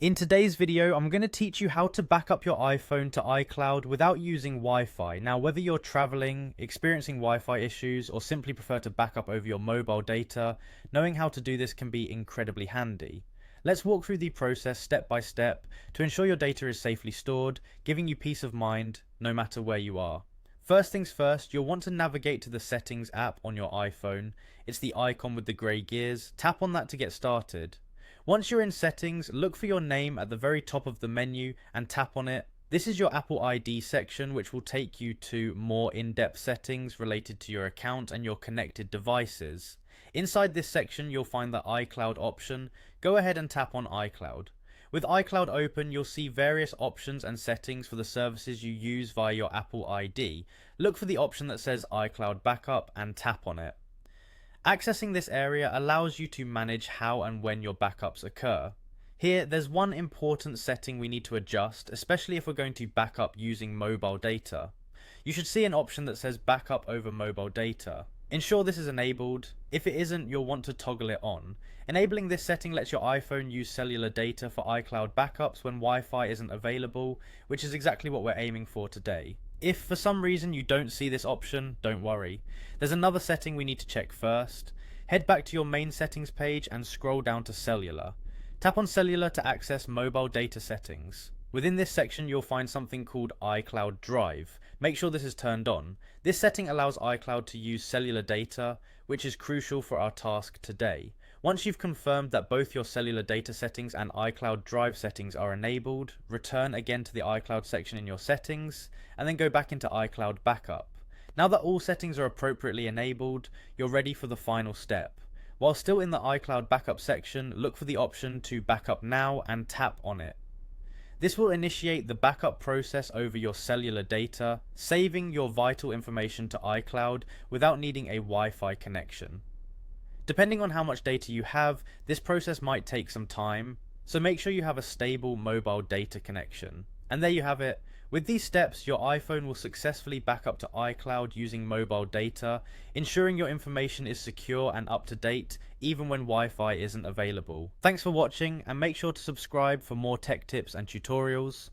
In today's video, I'm going to teach you how to back up your iPhone to iCloud without using Wi-Fi. Now, whether you're traveling, experiencing Wi-Fi issues, or simply prefer to back up over your mobile data, knowing how to do this can be incredibly handy. Let's walk through the process step by step to ensure your data is safely stored, giving you peace of mind no matter where you are. First things first, you'll want to navigate to the Settings app on your iPhone. It's the icon with the grey gears. Tap on that to get started. Once you're in Settings, look for your name at the very top of the menu and tap on it. This is your Apple ID section, which will take you to more in-depth settings related to your account and your connected devices. Inside this section, you'll find the iCloud option. Go ahead and tap on iCloud. With iCloud open, you'll see various options and settings for the services you use via your Apple ID. Look for the option that says iCloud Backup and tap on it. Accessing this area allows you to manage how and when your backups occur. Here, there's one important setting we need to adjust, especially if we're going to back up using mobile data. You should see an option that says backup over mobile data. Ensure this is enabled. If it isn't, you'll want to toggle it on. Enabling this setting lets your iPhone use cellular data for iCloud backups when Wi-Fi isn't available, which is exactly what we're aiming for today. If for some reason you don't see this option, don't worry. There's another setting we need to check first. Head back to your main settings page and scroll down to cellular. Tap on cellular to access mobile data settings. Within this section you'll find something called iCloud Drive. Make sure this is turned on. This setting allows iCloud to use cellular data, which is crucial for our task today. Once you've confirmed that both your cellular data settings and iCloud Drive settings are enabled, return again to the iCloud section in your settings, and then go back into iCloud Backup. Now that all settings are appropriately enabled, you're ready for the final step. While still in the iCloud Backup section, look for the option to Backup Now and tap on it. This will initiate the backup process over your cellular data, saving your vital information to iCloud without needing a Wi-Fi connection. Depending on how much data you have, this process might take some time, so make sure you have a stable mobile data connection. And there you have it. With these steps, your iPhone will successfully back up to iCloud using mobile data, ensuring your information is secure and up to date, even when Wi-Fi isn't available. Thanks for watching, and make sure to subscribe for more tech tips and tutorials.